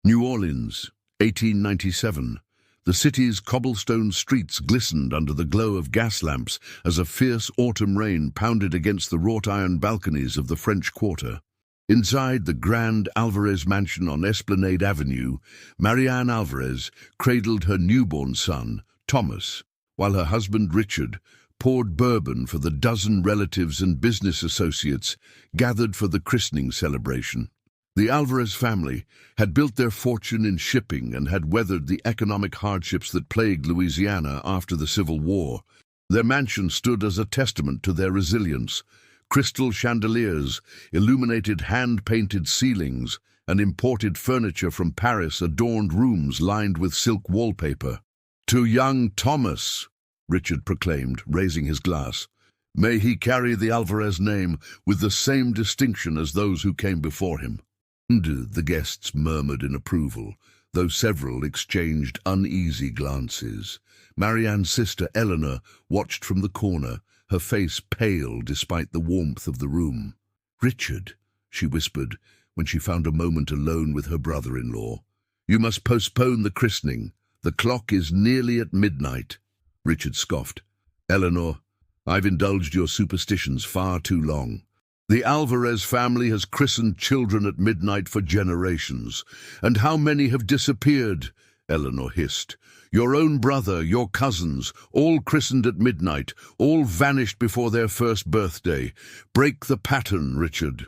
New Orleans, 1897. The city's cobblestone streets glistened under the glow of gas lamps as a fierce autumn rain pounded against the wrought-iron balconies of the French Quarter. Inside the grand Alvarez mansion on Esplanade Avenue, Marianne Alvarez cradled her newborn son, Thomas, while her husband Richard poured bourbon for the dozen relatives and business associates gathered for the christening celebration. The Alvarez family had built their fortune in shipping and had weathered the economic hardships that plagued Louisiana after the Civil War. Their mansion stood as a testament to their resilience. Crystal chandeliers, illuminated hand-painted ceilings, and imported furniture from Paris adorned rooms lined with silk wallpaper. "To young Thomas," Richard proclaimed, raising his glass. "May he carry the Alvarez name with the same distinction as those who came before him." The guests murmured in approval, though several exchanged uneasy glances. Marianne's sister Eleanor watched from the corner, her face pale despite the warmth of the room. "Richard," she whispered when she found a moment alone with her brother-in-law, "you must postpone the christening. The clock is nearly at midnight." Richard scoffed. "Eleanor, I've indulged your superstitions far too long. The Alvarez family has christened children at midnight for generations. And how many have disappeared?" Eleanor hissed. "Your own brother, your cousins, all christened at midnight, all vanished before their first birthday. Break the pattern, Richard."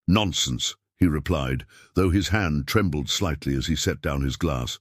"Nonsense," he replied, though his hand trembled slightly as he set down his glass.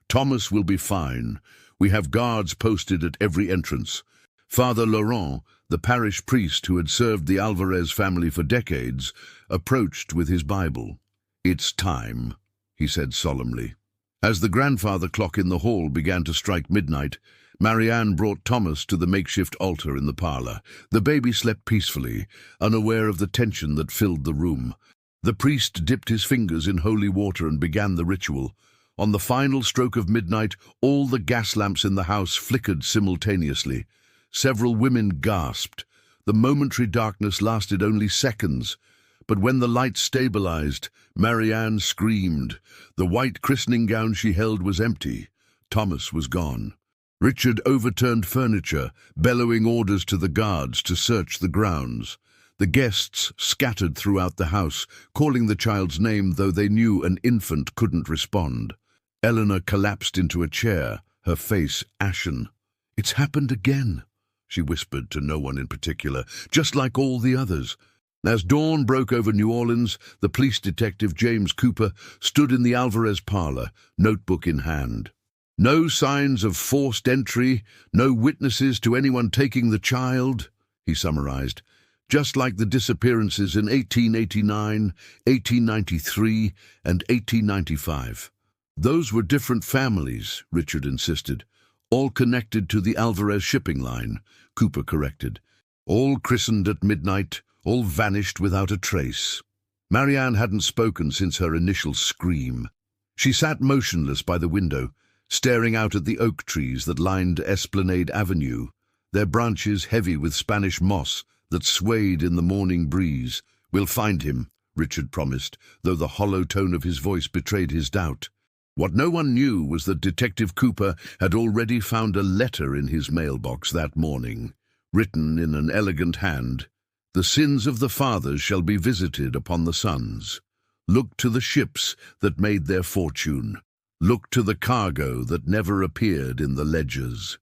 "Thomas will be fine. We have guards posted at every entrance." Father Laurent, the parish priest who had served the Alvarez family for decades, approached with his Bible. "It's time," he said solemnly. As the grandfather clock in the hall began to strike midnight, Marianne brought Thomas to the makeshift altar in the parlor. The baby slept peacefully, unaware of the tension that filled the room. The priest dipped his fingers in holy water and began the ritual. On the final stroke of midnight, all the gas lamps in the house flickered simultaneously. Several women gasped. The momentary darkness lasted only seconds, but when the light stabilized, Marianne screamed. The white christening gown she held was empty. Thomas was gone. Richard overturned furniture, bellowing orders to the guards to search the grounds. The guests scattered throughout the house, calling the child's name, though they knew an infant couldn't respond. Eleanor collapsed into a chair, her face ashen. "It's happened again," she whispered to no one in particular, "just like all the others." As dawn broke over New Orleans, the police detective James Cooper stood in the Alvarez parlor, notebook in hand. "No signs of forced entry, no witnesses to anyone taking the child," he summarized. "Just like the disappearances in 1889, 1893, and 1895. "Those were different families," Richard insisted. "All connected to the Alvarez shipping line," Cooper corrected. "All christened at midnight, all vanished without a trace." Marianne hadn't spoken since her initial scream. She sat motionless by the window, staring out at the oak trees that lined Esplanade Avenue, their branches heavy with Spanish moss that swayed in the morning breeze. "We'll find him," Richard promised, though the hollow tone of his voice betrayed his doubt. What no one knew was that Detective Cooper had already found a letter in his mailbox that morning, written in an elegant hand. "The sins of the fathers shall be visited upon the sons. Look to the ships that made their fortune. Look to the cargo that never appeared in the ledgers."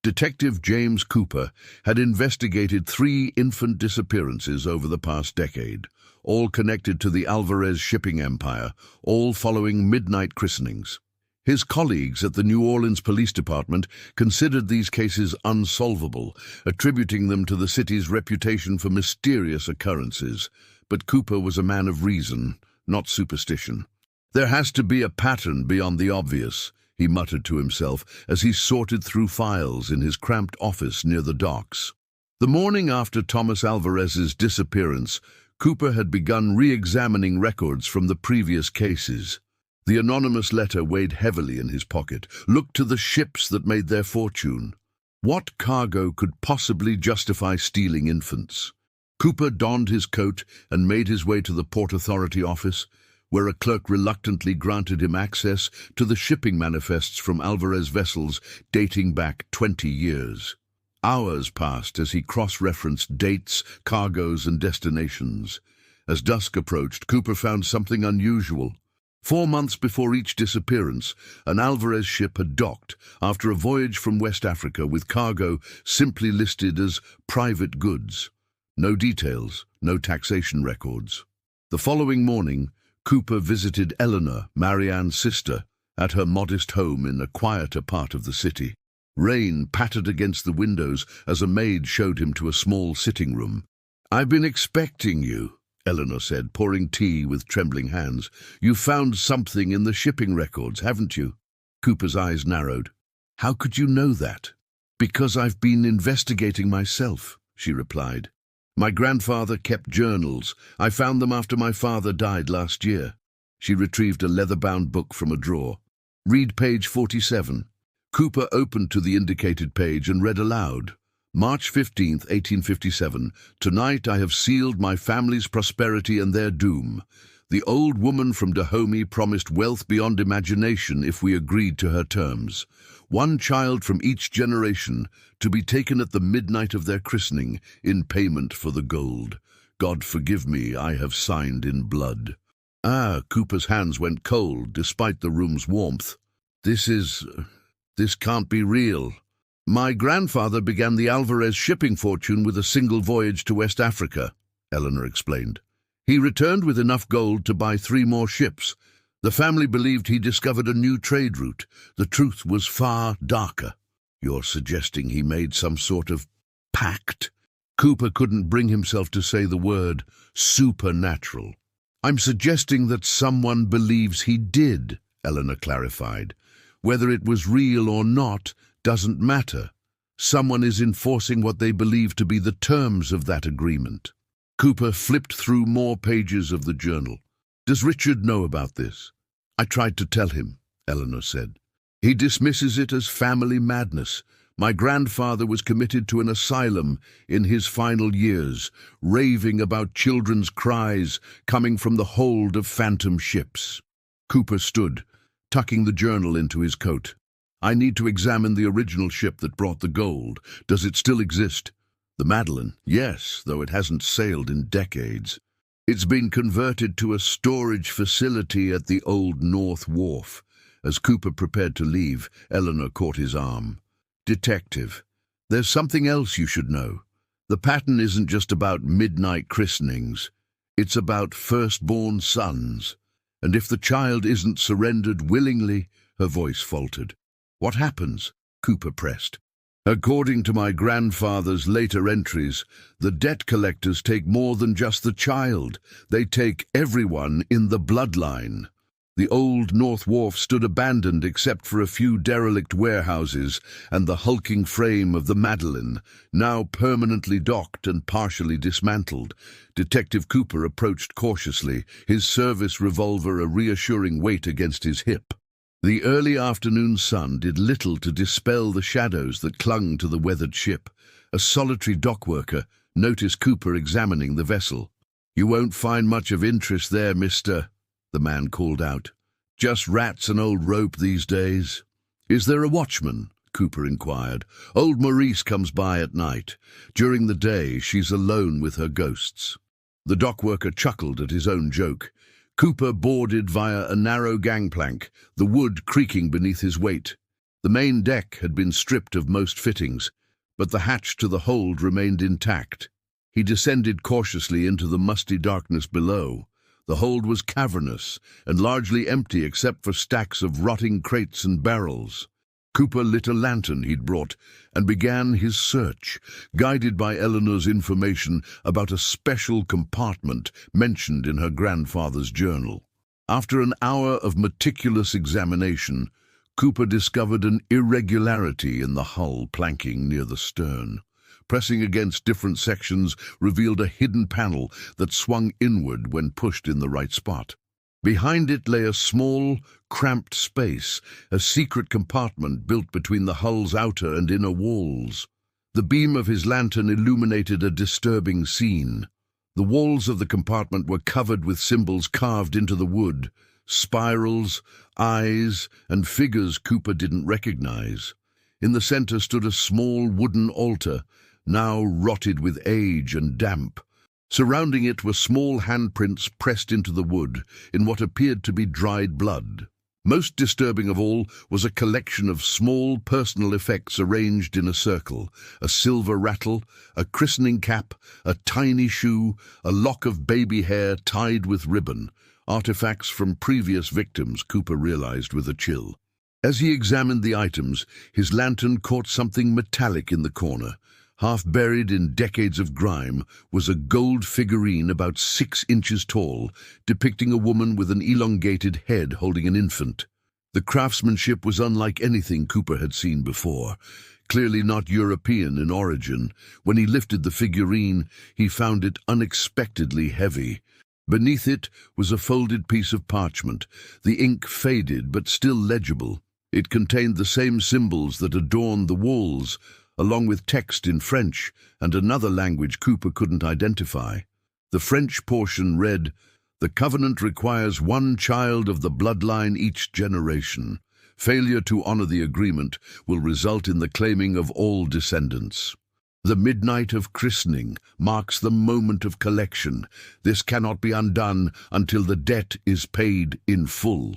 Detective James Cooper had investigated 3 infant disappearances over the past decade, all connected to the Alvarez shipping empire, all following midnight christenings. His colleagues at the New Orleans Police Department considered these cases unsolvable, attributing them to the city's reputation for mysterious occurrences. But Cooper was a man of reason, not superstition. "There has to be a pattern beyond the obvious," he muttered to himself as he sorted through files in his cramped office near the docks. The morning after Thomas Alvarez's disappearance, Cooper had begun re-examining records from the previous cases. The anonymous letter weighed heavily in his pocket. Look to the ships that made their fortune. What cargo could possibly justify stealing infants? Cooper donned his coat and made his way to the Port Authority office. where a clerk reluctantly granted him access to the shipping manifests from Alvarez vessels dating back 20 years. Hours passed as he cross-referenced dates, cargoes, and destinations. As dusk approached, Cooper found something unusual. 4 months before each disappearance, an Alvarez ship had docked after a voyage from West Africa with cargo simply listed as private goods. No details, no taxation records. The following morning, Cooper visited Eleanor, Marianne's sister, at her modest home in a quieter part of the city. Rain pattered against the windows as a maid showed him to a small sitting room. "I've been expecting you," Eleanor said, pouring tea with trembling hands. "You found something in the shipping records, haven't you?" Cooper's eyes narrowed. "How could you know that?" "Because I've been investigating myself," she replied. "My grandfather kept journals. I found them after my father died last year." She retrieved a leather-bound book from a drawer. "Read page 47. Cooper opened to the indicated page and read aloud. "March 15th, 1857. Tonight I have sealed my family's prosperity and their doom. The old woman from Dahomey promised wealth beyond imagination if we agreed to her terms. 1 child from each generation to be taken at the midnight of their christening in payment for the gold. God forgive me, I have signed in blood." Cooper's hands went cold despite the room's warmth. This can't be real." "My grandfather began the Alvarez shipping fortune with a single voyage to West Africa," Eleanor explained. "He returned with enough gold to buy 3 more ships. The family believed he discovered a new trade route. The truth was far darker." "You're suggesting he made some sort of pact?" Cooper couldn't bring himself to say the word supernatural. "I'm suggesting that someone believes he did," Eleanor clarified. "Whether it was real or not doesn't matter. Someone is enforcing what they believe to be the terms of that agreement." Cooper flipped through more pages of the journal. "Does Richard know about this?" "I tried to tell him," Eleanor said. "He dismisses it as family madness. My grandfather was committed to an asylum in his final years, raving about children's cries coming from the hold of phantom ships." Cooper stood, tucking the journal into his coat. "I need to examine the original ship that brought the gold. Does it still exist?" "The Meline, yes, though it hasn't sailed in decades. It's been converted to a storage facility at the Old North Wharf." As Cooper prepared to leave, Eleanor caught his arm. "Detective, there's something else you should know. The pattern isn't just about midnight christenings. It's about firstborn sons. And if the child isn't surrendered willingly," her voice faltered. "What happens?" Cooper pressed. "According to my grandfather's later entries, the debt collectors take more than just the child. They take everyone in the bloodline." The Old North Wharf stood abandoned except for a few derelict warehouses and the hulking frame of the Meline, now permanently docked and partially dismantled. Detective Cooper approached cautiously, his service revolver a reassuring weight against his hip. The early afternoon sun did little to dispel the shadows that clung to the weathered ship. A solitary dockworker noticed Cooper examining the vessel. "You won't find much of interest there, mister," the man called out. "Just rats and old rope these days." "Is there a watchman?" Cooper inquired. "Old Maurice comes by at night. During the day, she's alone with her ghosts." The dockworker chuckled at his own joke. Cooper boarded via a narrow gangplank, the wood creaking beneath his weight. The main deck had been stripped of most fittings, but the hatch to the hold remained intact. He descended cautiously into the musty darkness below. The hold was cavernous and largely empty except for stacks of rotting crates and barrels. Cooper lit a lantern he'd brought and began his search, guided by Eleanor's information about a special compartment mentioned in her grandfather's journal. After an hour of meticulous examination, Cooper discovered an irregularity in the hull planking near the stern. Pressing against different sections revealed a hidden panel that swung inward when pushed in the right spot. Behind it lay a small, cramped space, a secret compartment built between the hull's outer and inner walls. The beam of his lantern illuminated a disturbing scene. The walls of the compartment were covered with symbols carved into the wood, spirals, eyes, and figures Cooper didn't recognize. In the center stood a small wooden altar, now rotted with age and damp. Surrounding it were small handprints pressed into the wood in what appeared to be dried blood. Most disturbing of all was a collection of small personal effects arranged in a circle: a silver rattle, a christening cap, a tiny shoe, a lock of baby hair tied with ribbon, artifacts from previous victims, Cooper realized with a chill. As he examined the items, his lantern caught something metallic in the corner. Half buried in decades of grime was a gold figurine about 6 inches tall, depicting a woman with an elongated head holding an infant. The craftsmanship was unlike anything Cooper had seen before, clearly not European in origin. When he lifted the figurine, he found it unexpectedly heavy. Beneath it was a folded piece of parchment, the ink faded but still legible. It contained the same symbols that adorned the walls, along with text in French and another language Cooper couldn't identify. The French portion read, "The covenant requires 1 child of the bloodline each generation. Failure to honor the agreement will result in the claiming of all descendants. The midnight of christening marks the moment of collection. This cannot be undone until the debt is paid in full."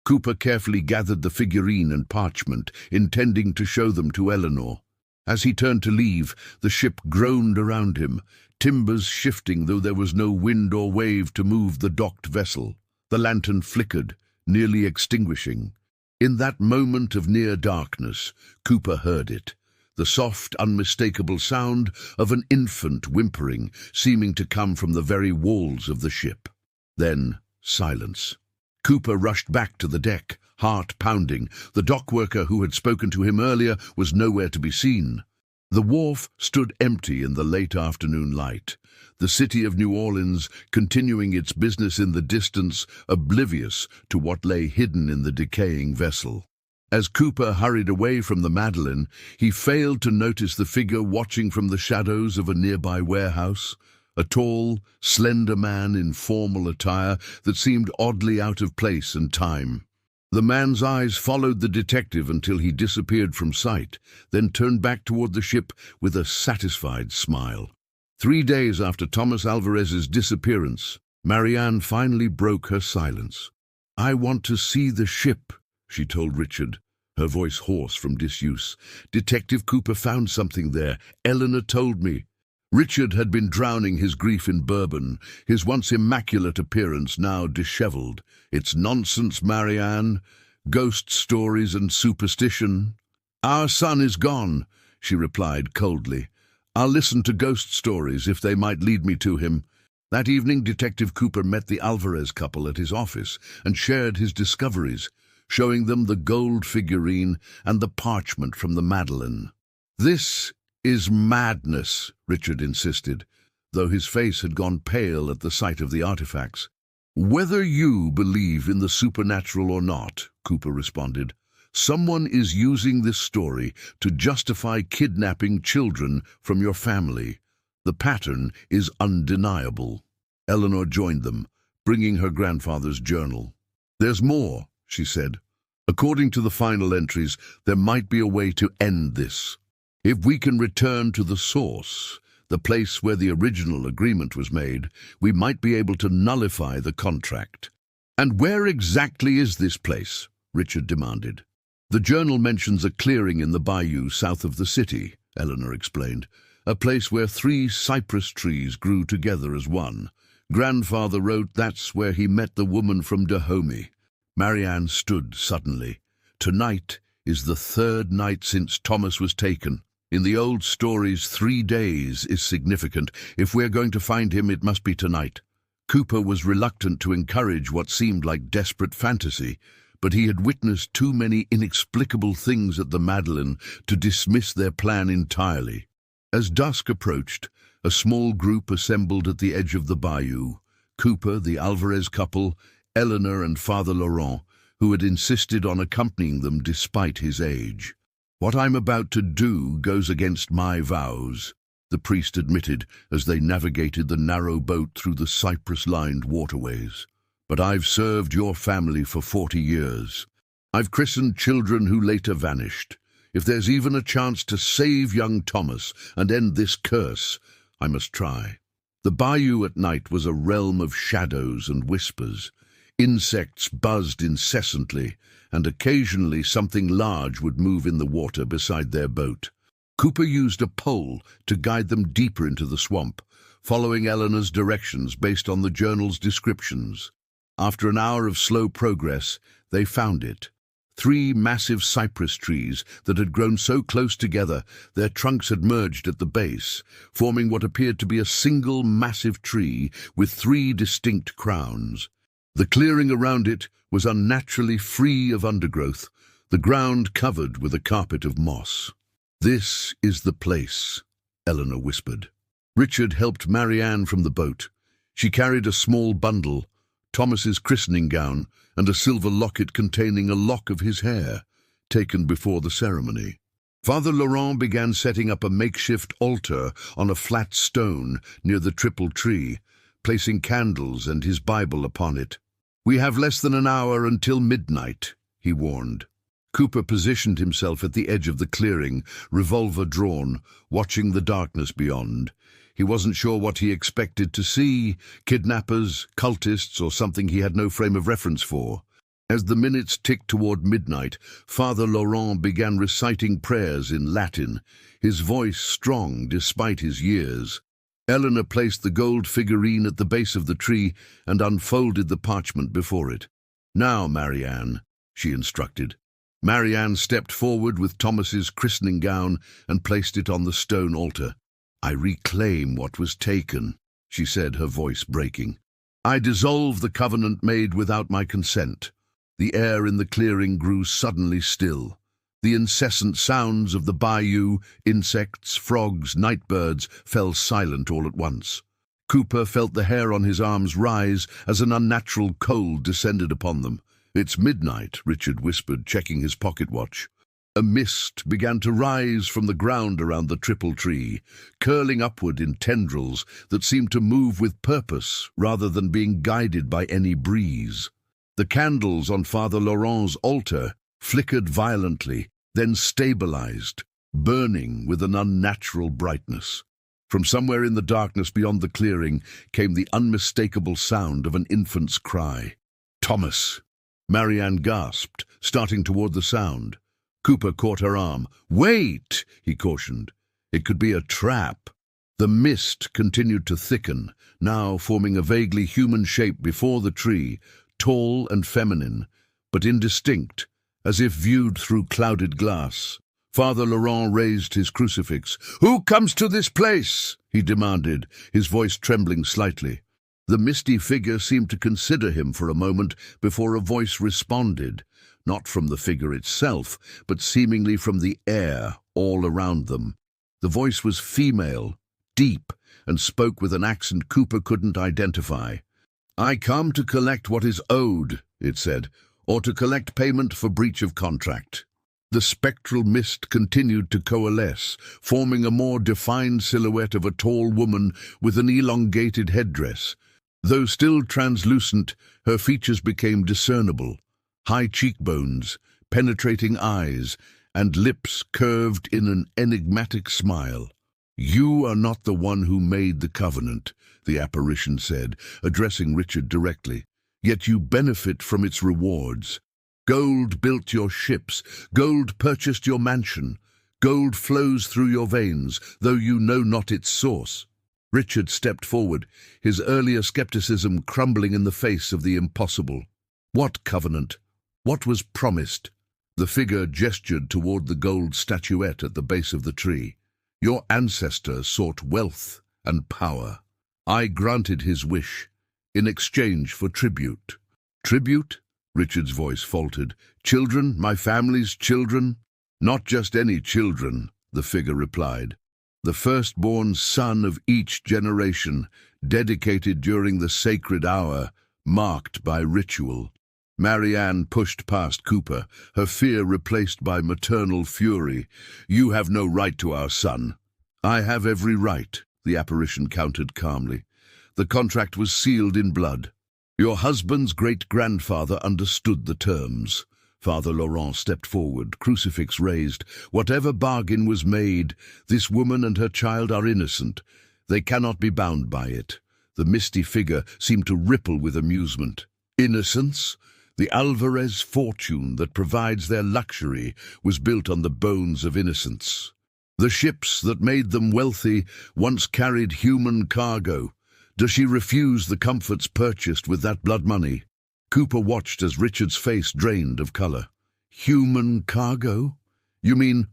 Cooper carefully gathered the figurine and parchment, intending to show them to Eleanor. As he turned to leave, the ship groaned around him, timbers shifting though there was no wind or wave to move the docked vessel. The lantern flickered, nearly extinguishing. In that moment of near darkness, Cooper heard it, the soft, unmistakable sound of an infant whimpering, seeming to come from the very walls of the ship. Then, silence. Cooper rushed back to the deck, heart pounding. The dock worker who had spoken to him earlier was nowhere to be seen. The wharf stood empty in the late afternoon light, the city of New Orleans continuing its business in the distance, oblivious to what lay hidden in the decaying vessel. As Cooper hurried away from the Meline, he failed to notice the figure watching from the shadows of a nearby warehouse, a tall, slender man in formal attire that seemed oddly out of place and time. The man's eyes followed the detective until he disappeared from sight, then turned back toward the ship with a satisfied smile. 3 days after Thomas Alvarez's disappearance, Marianne finally broke her silence. "I want to see the ship," she told Richard, her voice hoarse from disuse. "Detective Cooper found something there. Eleanor told me." Richard had been drowning his grief in bourbon, his once immaculate appearance now disheveled. "It's nonsense, Marianne. Ghost stories and superstition." "Our son is gone," she replied coldly. "I'll listen to ghost stories if they might lead me to him." That evening, Detective Cooper met the Alvarez couple at his office and shared his discoveries, showing them the gold figurine and the parchment from the Meline. "This is madness," Richard insisted, though his face had gone pale at the sight of the artifacts. "Whether you believe in the supernatural or not," Cooper responded, "someone is using this story to justify kidnapping children from your family. The pattern is undeniable." Eleanor joined them, bringing her grandfather's journal. "There's more," she said. "According to the final entries, there might be a way to end this. If we can return to the source, the place where the original agreement was made, we might be able to nullify the contract." "And where exactly is this place?" Richard demanded. "The journal mentions a clearing in the bayou south of the city," Eleanor explained, "a place where 3 cypress trees grew together as one. Grandfather wrote that's where he met the woman from Dahomey." Marianne stood suddenly. "Tonight is the 3rd night since Thomas was taken. In the old stories, 3 days is significant. If we're going to find him, it must be tonight." Cooper was reluctant to encourage what seemed like desperate fantasy, but he had witnessed too many inexplicable things at the Meline to dismiss their plan entirely. As dusk approached, a small group assembled at the edge of the bayou: Cooper, the Alvarez couple, Eleanor and Father Laurent, who had insisted on accompanying them despite his age. "What I'm about to do goes against my vows," the priest admitted as they navigated the narrow boat through the cypress-lined waterways. "But I've served your family for 40 years. I've christened children who later vanished. If there's even a chance to save young Thomas and end this curse, I must try." The bayou at night was a realm of shadows and whispers. Insects buzzed incessantly, and occasionally something large would move in the water beside their boat. Cooper used a pole to guide them deeper into the swamp, following Eleanor's directions based on the journal's descriptions. After an hour of slow progress, they found it. 3 massive cypress trees that had grown so close together their trunks had merged at the base, forming what appeared to be a single massive tree with 3 distinct crowns. The clearing around it was unnaturally free of undergrowth, the ground covered with a carpet of moss. "This is the place," Eleanor whispered. Richard helped Marianne from the boat. She carried a small bundle, Thomas's christening gown, and a silver locket containing a lock of his hair, taken before the ceremony. Father Laurent began setting up a makeshift altar on a flat stone near the triple tree, placing candles and his Bible upon it. "We have less than an hour until midnight," he warned. Cooper positioned himself at the edge of the clearing, revolver drawn, watching the darkness beyond. He wasn't sure what he expected to see, kidnappers, cultists, or something he had no frame of reference for. As the minutes ticked toward midnight, Father Laurent began reciting prayers in Latin, his voice strong despite his years. Eleanor placed the gold figurine at the base of the tree and unfolded the parchment before it. "Now, Marianne," she instructed. Marianne stepped forward with Thomas's christening gown and placed it on the stone altar. "I reclaim what was taken," she said, her voice breaking. "I dissolve the covenant made without my consent." The air in the clearing grew suddenly still. The incessant sounds of the bayou, insects, frogs, nightbirds, fell silent all at once. Cooper felt the hair on his arms rise as an unnatural cold descended upon them. "It's midnight," Richard whispered, checking his pocket watch. A mist began to rise from the ground around the triple tree, curling upward in tendrils that seemed to move with purpose rather than being guided by any breeze. The candles on Father Laurent's altar flickered violently, then stabilized, burning with an unnatural brightness. From somewhere in the darkness beyond the clearing came the unmistakable sound of an infant's cry. "Thomas!" Marianne gasped, starting toward the sound. Cooper caught her arm. "Wait!" he cautioned. "It could be a trap." The mist continued to thicken, now forming a vaguely human shape before the tree, tall and feminine, but indistinct, as if viewed through clouded glass. Father Laurent raised his crucifix. "Who comes to this place?" he demanded, his voice trembling slightly. The misty figure seemed to consider him for a moment before a voice responded, not from the figure itself, but seemingly from the air all around them. The voice was female, deep, and spoke with an accent Cooper couldn't identify. "I come to collect what is owed," it said, "or to collect payment for breach of contract." The spectral mist continued to coalesce, forming a more defined silhouette of a tall woman with an elongated headdress. Though still translucent, her features became discernible. High cheekbones, penetrating eyes, and lips curved in an enigmatic smile. "You are not the one who made the covenant," the apparition said, addressing Richard directly. "Yet you benefit from its rewards. Gold built your ships, gold purchased your mansion, gold flows through your veins, though you know not its source." Richard stepped forward, his earlier skepticism crumbling in the face of the impossible. What covenant? What was promised? The figure gestured toward the gold statuette at the base of the tree. "Your ancestor sought wealth and power. I granted his wish, in exchange for tribute." "Tribute?" Richard's voice faltered. "Children, my family's children?" "Not just any children," the figure replied. "The firstborn son of each generation, dedicated during the sacred hour, marked by ritual." Marianne pushed past Cooper, her fear replaced by maternal fury. "You have no right to our son." I have every right, the apparition countered calmly. The contract was sealed in blood. Your husband's great-grandfather understood the terms. Father Laurent stepped forward, crucifix raised. Whatever bargain was made, this woman and her child are innocent. They cannot be bound by it. The misty figure seemed to ripple with amusement. Innocence? The Alvarez fortune that provides their luxury was built on the bones of innocence. The ships that made them wealthy once carried human cargo. Does she refuse the comforts purchased with that blood money? Cooper watched as Richard's face drained of color. Human cargo? You mean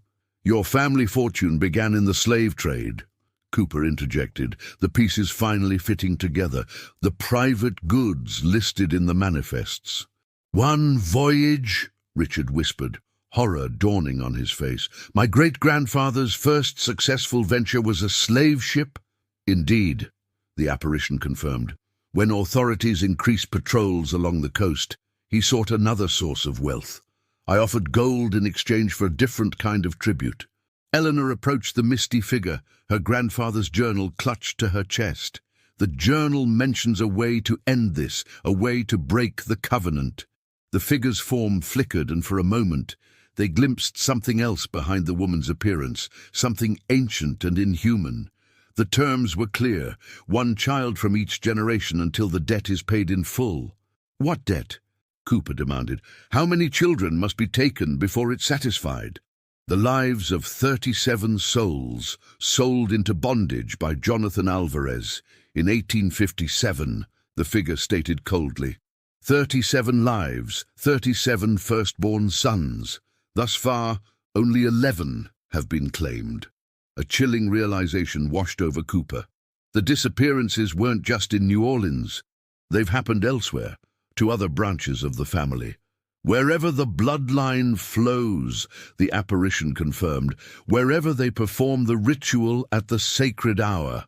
your family fortune began in the slave trade? Cooper interjected, the pieces finally fitting together, the private goods listed in the manifests. One voyage, Richard whispered, horror dawning on his face. My great-grandfather's first successful venture was a slave ship? Indeed, the apparition confirmed. When authorities increased patrols along the coast, he sought another source of wealth. I offered gold in exchange for a different kind of tribute. Eleanor approached the misty figure, her grandfather's journal clutched to her chest. The journal mentions a way to end this, a way to break the covenant. The figure's form flickered, and for a moment they glimpsed something else behind the woman's appearance, something ancient and inhuman. The terms were clear, one child from each generation until the debt is paid in full. What debt? Cooper demanded. How many children must be taken before it's satisfied? The lives of 37 souls sold into bondage by Jonathan Alvarez in 1857, the figure stated coldly. 37 lives, 37 firstborn sons. Thus far, only 11 have been claimed. A chilling realization washed over Cooper. The disappearances weren't just in New Orleans. They've happened elsewhere, to other branches of the family. Wherever the bloodline flows, the apparition confirmed, wherever they perform the ritual at the sacred hour.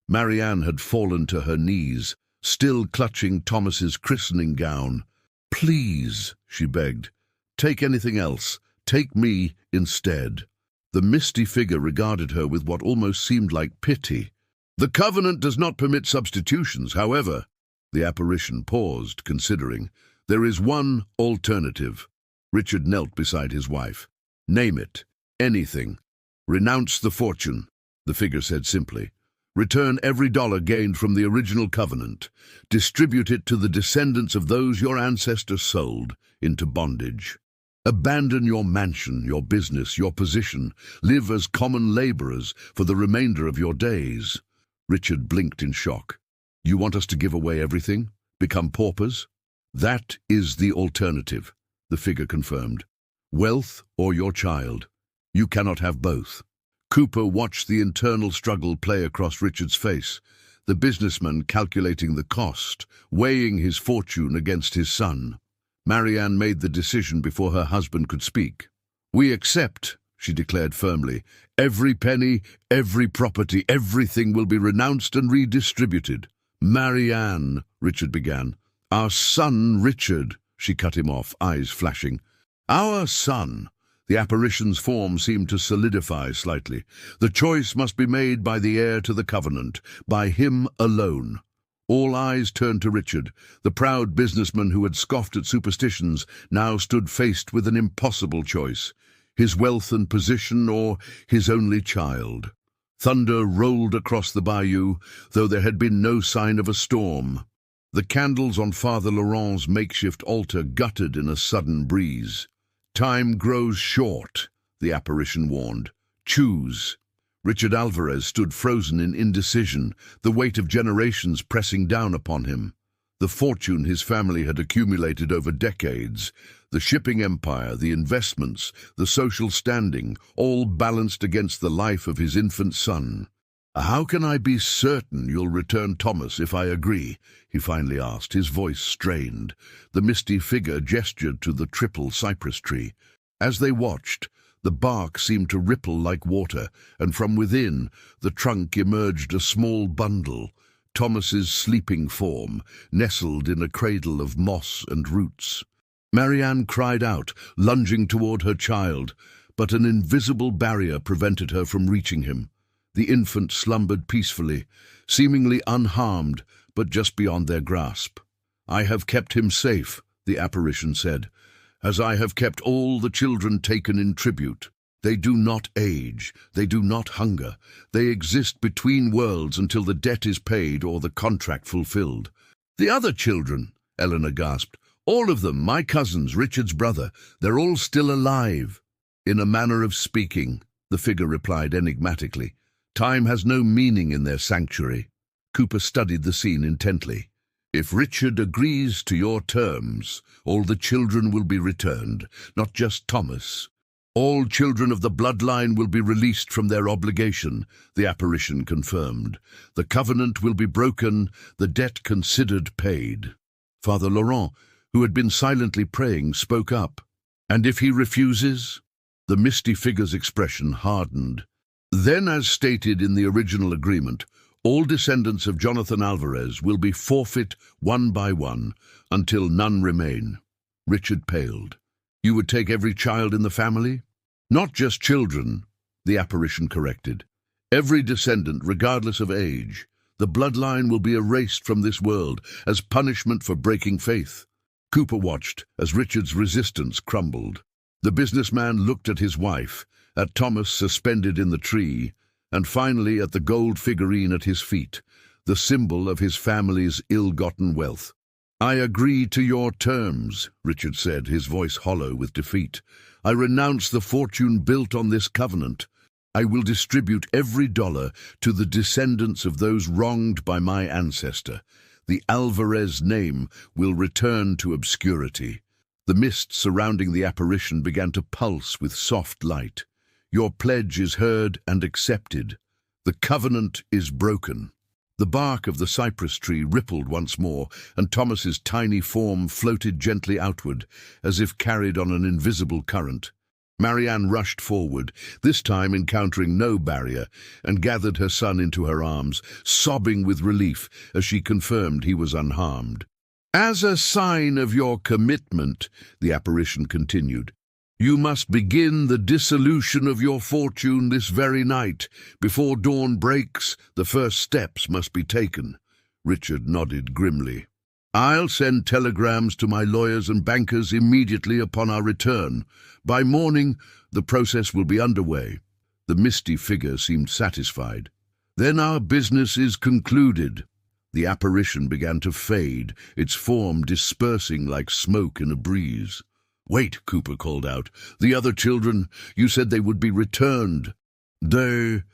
Marianne had fallen to her knees, still clutching Thomas's christening gown. Please, she begged, take anything else. Take me instead. The misty figure regarded her with what almost seemed like pity. The covenant does not permit substitutions, however. The apparition paused, considering. There is one alternative. Richard knelt beside his wife. Name it. Anything. Renounce the fortune, the figure said simply. Return every dollar gained from the original covenant. Distribute it to the descendants of those your ancestors sold into bondage. Abandon your mansion, your business, your position. Live as common laborers for the remainder of your days. Richard blinked in shock. You want us to give away everything? Become paupers? That is the alternative, the figure confirmed. Wealth or your child. You cannot have both. Cooper watched the internal struggle play across Richard's face, the businessman calculating the cost, weighing his fortune against his son. Marianne made the decision before her husband could speak. We accept, she declared firmly. Every penny, every property, everything will be renounced and redistributed. Marianne, Richard began. Our son, Richard, she cut him off, eyes flashing. Our son. The apparition's form seemed to solidify slightly. The choice must be made by the heir to the covenant, by him alone. All eyes turned to Richard. The proud businessman who had scoffed at superstitions now stood faced with an impossible choice. His wealth and position or his only child. Thunder rolled across the bayou, though there had been no sign of a storm. The candles on Father Laurent's makeshift altar guttered in a sudden breeze. Time grows short, the apparition warned. Choose. Richard Alvarez stood frozen in indecision, the weight of generations pressing down upon him. The fortune his family had accumulated over decades, the shipping empire, the investments, the social standing, all balanced against the life of his infant son. How can I be certain you'll return Thomas if I agree? He finally asked, his voice strained. The misty figure gestured to the triple cypress tree. As they watched, the bark seemed to ripple like water, and from within, the trunk emerged a small bundle, Thomas's sleeping form, nestled in a cradle of moss and roots. Marianne cried out, lunging toward her child, but an invisible barrier prevented her from reaching him. The infant slumbered peacefully, seemingly unharmed, but just beyond their grasp. "I have kept him safe," the apparition said, "as I have kept all the children taken in tribute. They do not age, they do not hunger. They exist between worlds until the debt is paid or the contract fulfilled." "The other children," Eleanor gasped. "All of them, my cousins, Richard's brother, they're all still alive." "In a manner of speaking," the figure replied enigmatically. "Time has no meaning in their sanctuary." Cooper studied the scene intently. "If Richard agrees to your terms, all the children will be returned, not just Thomas. All children of the bloodline will be released from their obligation," the apparition confirmed. "The covenant will be broken, the debt considered paid." Father Laurent, who had been silently praying, spoke up. "And if he refuses?" The misty figure's expression hardened. "Then, as stated in the original agreement, all descendants of Jonathan Alvarez will be forfeit one by one, until none remain." Richard paled. "You would take every child in the family?" "Not just children," the apparition corrected. "Every descendant, regardless of age. The bloodline will be erased from this world as punishment for breaking faith." Cooper watched as Richard's resistance crumbled. The businessman looked at his wife, at Thomas suspended in the tree, and finally at the gold figurine at his feet, the symbol of his family's ill-gotten wealth. "I agree to your terms," Richard said, his voice hollow with defeat. "I renounce the fortune built on this covenant. I will distribute every dollar to the descendants of those wronged by my ancestor. The Alvarez name will return to obscurity." The mist surrounding the apparition began to pulse with soft light. "Your pledge is heard and accepted. The covenant is broken." The bark of the cypress tree rippled once more, and Thomas's tiny form floated gently outward, as if carried on an invisible current. Marianne rushed forward, this time encountering no barrier, and gathered her son into her arms, sobbing with relief as she confirmed he was unharmed. "As a sign of your commitment," the apparition continued, "you must begin the dissolution of your fortune this very night. Before dawn breaks, the first steps must be taken." Richard nodded grimly. "I'll send telegrams to my lawyers and bankers immediately upon our return. By morning, the process will be underway." The misty figure seemed satisfied. "Then our business is concluded." The apparition began to fade, its form dispersing like smoke in a breeze. "Wait," Cooper called out. "The other children, you said they would be returned." The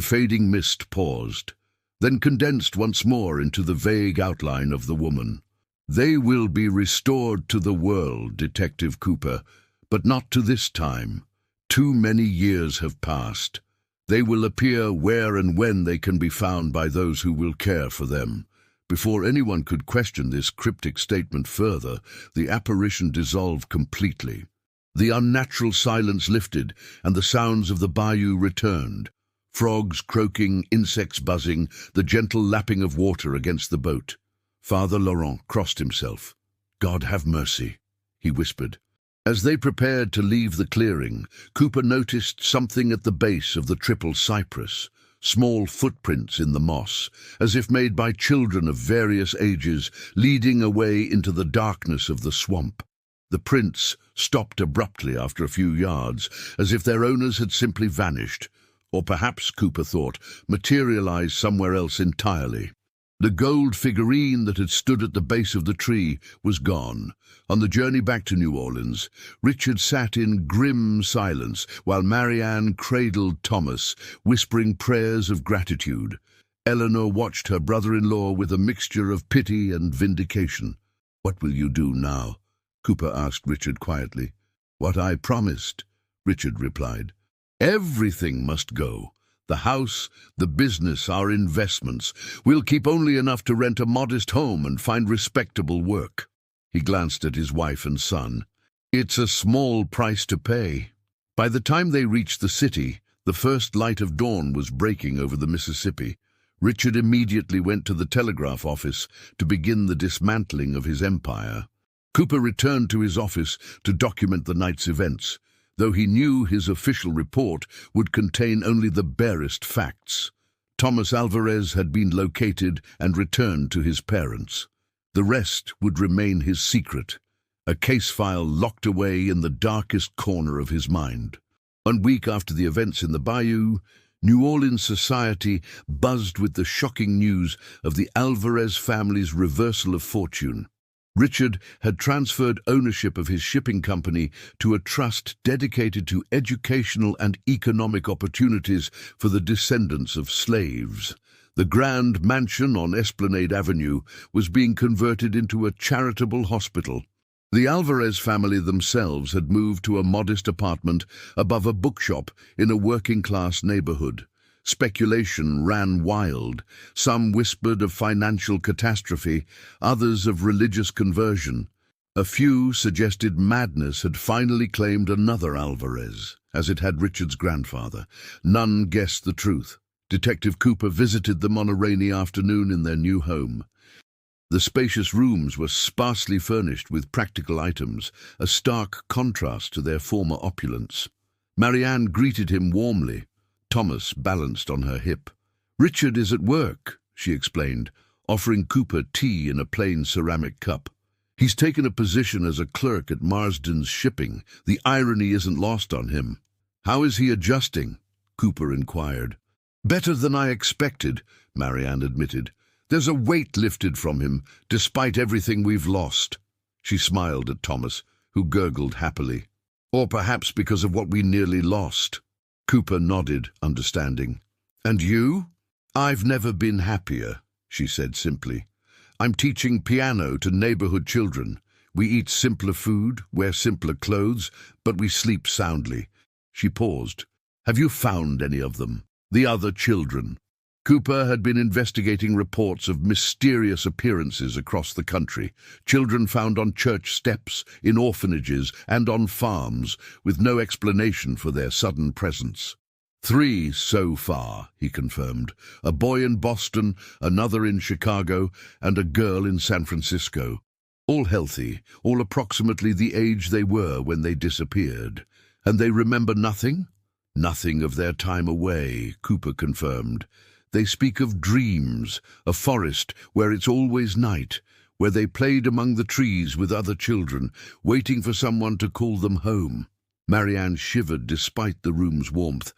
fading mist paused, then condensed once more into the vague outline of the woman. "They will be restored to the world, Detective Cooper, but not to this time. Too many years have passed. They will appear where and when they can be found by those who will care for them." Before anyone could question this cryptic statement further, the apparition dissolved completely. The unnatural silence lifted, and the sounds of the bayou returned. Frogs croaking, insects buzzing, the gentle lapping of water against the boat. Father Laurent crossed himself. "God have mercy," he whispered. As they prepared to leave the clearing, Cooper noticed something at the base of the triple cypress. Small footprints in the moss, as if made by children of various ages, leading away into the darkness of the swamp. The prints stopped abruptly after a few yards, as if their owners had simply vanished, or perhaps, Cooper thought, materialized somewhere else entirely. The gold figurine that had stood at the base of the tree was gone. On the journey back to New Orleans, Richard sat in grim silence while Marianne cradled Thomas, whispering prayers of gratitude. Eleanor watched her brother-in-law with a mixture of pity and vindication. "What will you do now?" Cooper asked Richard quietly. "What I promised," Richard replied. "Everything must go. The house, the business, our investments. We'll keep only enough to rent a modest home and find respectable work." He glanced at his wife and son. "It's a small price to pay." By the time they reached the city, the first light of dawn was breaking over the Mississippi. Richard immediately went to the telegraph office to begin the dismantling of his empire. Cooper returned to his office to document the night's events. though he knew his official report would contain only the barest facts. Thomas Alvarez had been located and returned to his parents. The rest would remain his secret, a case file locked away in the darkest corner of his mind. 1 week after the events in the bayou, New Orleans society buzzed with the shocking news of the Alvarez family's reversal of fortune. Richard had transferred ownership of his shipping company to a trust dedicated to educational and economic opportunities for the descendants of slaves. The grand mansion on Esplanade Avenue was being converted into a charitable hospital. The Alvarez family themselves had moved to a modest apartment above a bookshop in a working-class neighborhood. Speculation ran wild. Some whispered of financial catastrophe, others of religious conversion. A few suggested madness had finally claimed another Alvarez, as it had Richard's grandfather. None guessed the truth. Detective Cooper visited them on a rainy afternoon in their new home. The spacious rooms were sparsely furnished with practical items, a stark contrast to their former opulence. Marianne greeted him warmly. Thomas balanced on her hip. "Richard is at work," she explained, offering Cooper tea in a plain ceramic cup. "He's taken a position as a clerk at Marsden's Shipping. The irony isn't lost on him." "How is he adjusting?" Cooper inquired. "Better than I expected," Marianne admitted. "There's a weight lifted from him, despite everything we've lost." She smiled at Thomas, who gurgled happily. "Or perhaps because of what we nearly lost." Cooper nodded, understanding. "And you?" "I've never been happier," she said simply. "I'm teaching piano to neighborhood children. We eat simpler food, wear simpler clothes, but we sleep soundly." She paused. "Have you found any of them? The other children?" Cooper had been investigating reports of mysterious appearances across the country, children found on church steps, in orphanages, and on farms, with no explanation for their sudden presence. 3 so far, he confirmed. A boy in Boston, another in Chicago, and a girl in San Francisco. All healthy, all approximately the age they were when they disappeared. And they remember nothing? Nothing of their time away, Cooper confirmed. They speak of dreams, a forest where it's always night, where they played among the trees with other children, waiting for someone to call them home. Marianne shivered despite the room's warmth.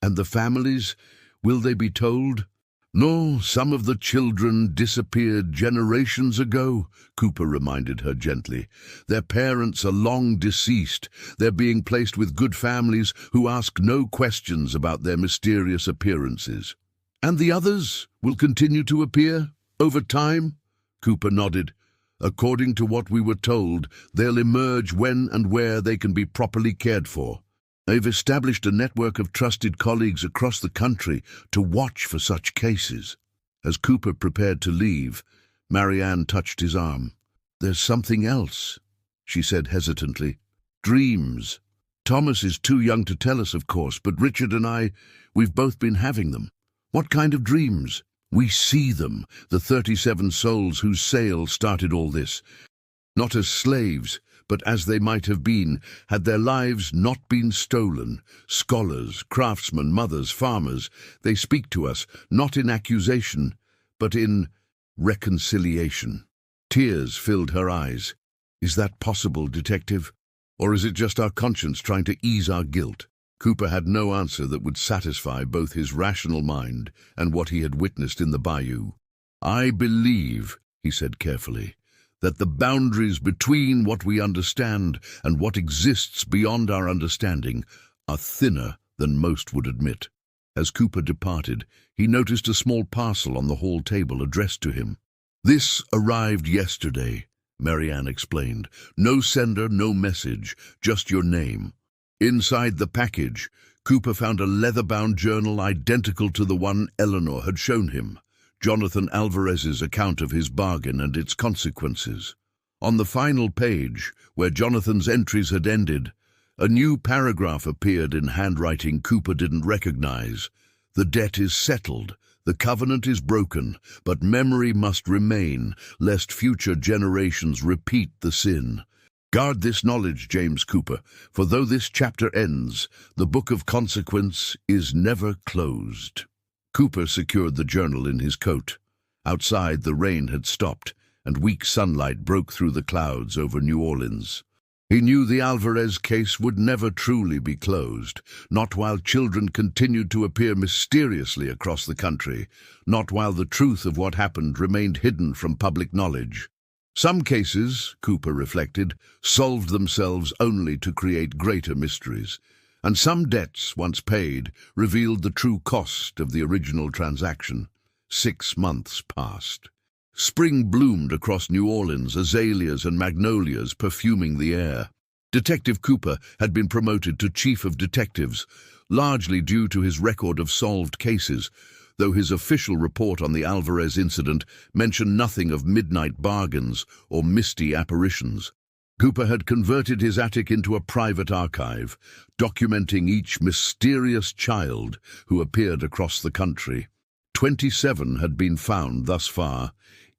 And the families? Will they be told? "No, some of the children disappeared generations ago," Cooper reminded her gently. "Their parents are long deceased. They're being placed with good families who ask no questions about their mysterious appearances." "And the others will continue to appear over time?" Cooper nodded. "According to what we were told, they'll emerge when and where they can be properly cared for. They've established a network of trusted colleagues across the country to watch for such cases." As Cooper prepared to leave, Marianne touched his arm. "There's something else," she said hesitantly. "Dreams. Thomas is too young to tell us, of course, but Richard and I, we've both been having them." "What kind of dreams?" "We see them, the 37 souls whose sale started all this. Not as slaves, but as they might have been, had their lives not been stolen. Scholars, craftsmen, mothers, farmers, they speak to us, not in accusation, but in reconciliation." Tears filled her eyes. "Is that possible, Detective? Or is it just our conscience trying to ease our guilt?" Cooper had no answer that would satisfy both his rational mind and what he had witnessed in the bayou. "I believe," he said carefully, "that the boundaries between what we understand and what exists beyond our understanding are thinner than most would admit." As Cooper departed, he noticed a small parcel on the hall table addressed to him. "This arrived yesterday," Marianne explained. "No sender, no message, just your name." Inside the package, Cooper found a leather-bound journal identical to the one Eleanor had shown him, Jonathan Alvarez's account of his bargain and its consequences. On the final page, where Jonathan's entries had ended, a new paragraph appeared in handwriting Cooper didn't recognize. "The debt is settled, the covenant is broken, but memory must remain, lest future generations repeat the sin. Guard this knowledge, James Cooper, for though this chapter ends, the book of consequence is never closed. Cooper secured the journal in his coat. Outside, the rain had stopped, and weak sunlight broke through the clouds over New Orleans. He knew the Alvarez case would never truly be closed, not while children continued to appear mysteriously across the country, not while the truth of what happened remained hidden from public knowledge. Some cases, Cooper reflected, solved themselves only to create greater mysteries, and some debts, once paid, revealed the true cost of the original transaction. 6 months passed. Spring bloomed across New Orleans, azaleas and magnolias perfuming the air. Detective Cooper had been promoted to Chief of Detectives, largely due to his record of solved cases, though his official report on the Alvarez incident mentioned nothing of midnight bargains or misty apparitions. Cooper had converted his attic into a private archive, documenting each mysterious child who appeared across the country. 27 had been found thus far,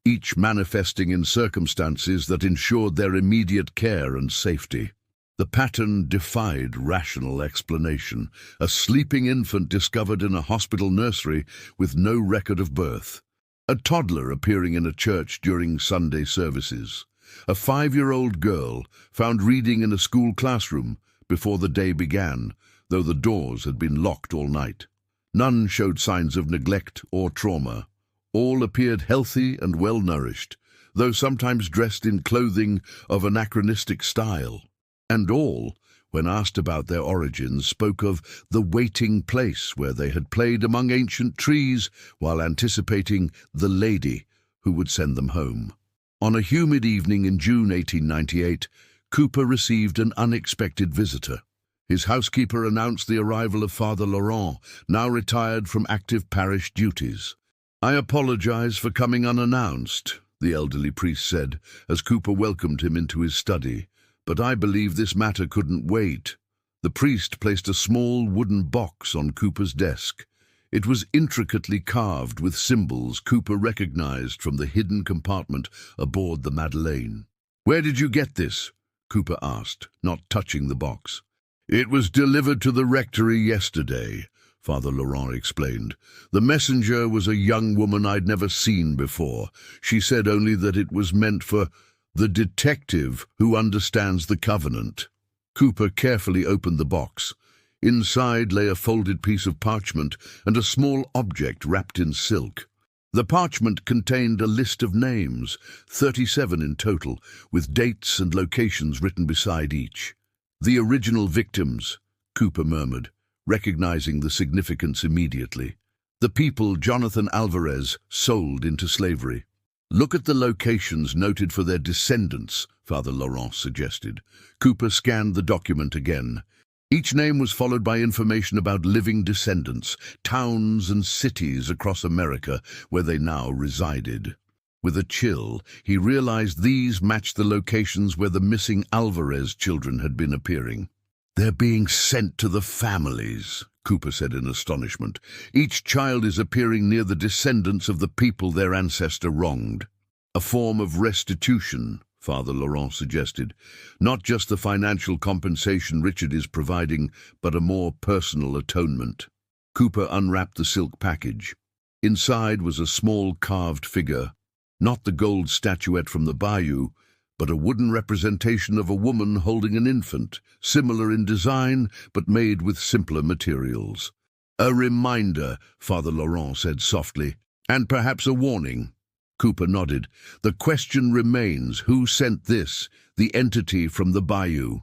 each manifesting in circumstances that ensured their immediate care and safety. The pattern defied rational explanation. A sleeping infant discovered in a hospital nursery with no record of birth. A toddler appearing in a church during Sunday services. A 5-year-old girl found reading in a school classroom before the day began, though the doors had been locked all night. None showed signs of neglect or trauma. All appeared healthy and well-nourished, though sometimes dressed in clothing of anachronistic style. And all, when asked about their origins, spoke of the waiting place where they had played among ancient trees while anticipating the lady who would send them home. On a humid evening in June 1898, Cooper received an unexpected visitor. His housekeeper announced the arrival of Father Laurent, now retired from active parish duties. "I apologize for coming unannounced," the elderly priest said, as Cooper welcomed him into his study. "But I believe this matter couldn't wait." The priest placed a small wooden box on Cooper's desk. It was intricately carved with symbols Cooper recognized from the hidden compartment aboard the Madeleine. "Where did you get this?" Cooper asked, not touching the box. "It was delivered to the rectory yesterday," Father Laurent explained. "The messenger was a young woman I'd never seen before. She said only that it was meant for the detective who understands the covenant." Cooper carefully opened the box. Inside lay a folded piece of parchment and a small object wrapped in silk. The parchment contained a list of names, 37 in total, with dates and locations written beside each. "The original victims," Cooper murmured, recognizing the significance immediately. "The people Jonathan Alvarez sold into slavery." "Look at the locations noted for their descendants," Father Laurent suggested. Cooper scanned the document again. Each name was followed by information about living descendants, towns and cities across America where they now resided. With a chill, he realized these matched the locations where the missing Alvarez children had been appearing. "They're being sent to the families," Cooper said in astonishment. "Each child is appearing near the descendants of the people their ancestor wronged." "A form of restitution," Father Laurent suggested. "Not just the financial compensation Richard is providing, but a more personal atonement." Cooper unwrapped the silk package. Inside was a small carved figure, not the gold statuette from the bayou, but a wooden representation of a woman holding an infant, similar in design, but made with simpler materials. "A reminder," Father Laurent said softly, "and perhaps a warning." Cooper nodded. "The question remains, who sent this, the entity from the bayou?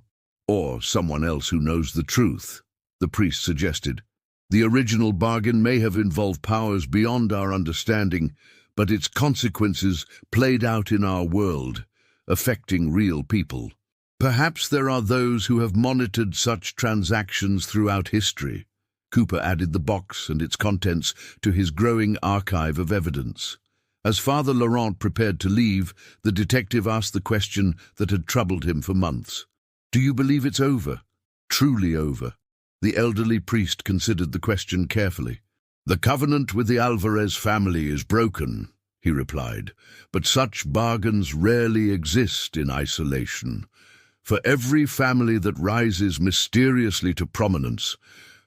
Or someone else who knows the truth?" the priest suggested. "The original bargain may have involved powers beyond our understanding, but its consequences played out in our world, affecting real people. Perhaps there are those who have monitored such transactions throughout history." Cooper added the box and its contents to his growing archive of evidence. As Father Laurent prepared to leave, the detective asked the question that had troubled him for months. "Do you believe it's over? Truly over?" The elderly priest considered the question carefully. "The covenant with the Alvarez family is broken," he replied, "but such bargains rarely exist in isolation. For every family that rises mysteriously to prominence,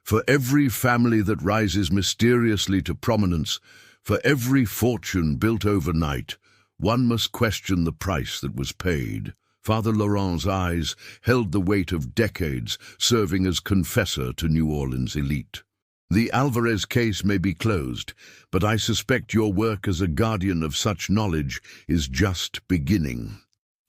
for every family that rises mysteriously to prominence, for every fortune built overnight, one must question the price that was paid. Father Laurent's eyes held the weight of decades, serving as confessor to New Orleans elite. The Alvarez case may be closed, but I suspect your work as a guardian of such knowledge is just beginning.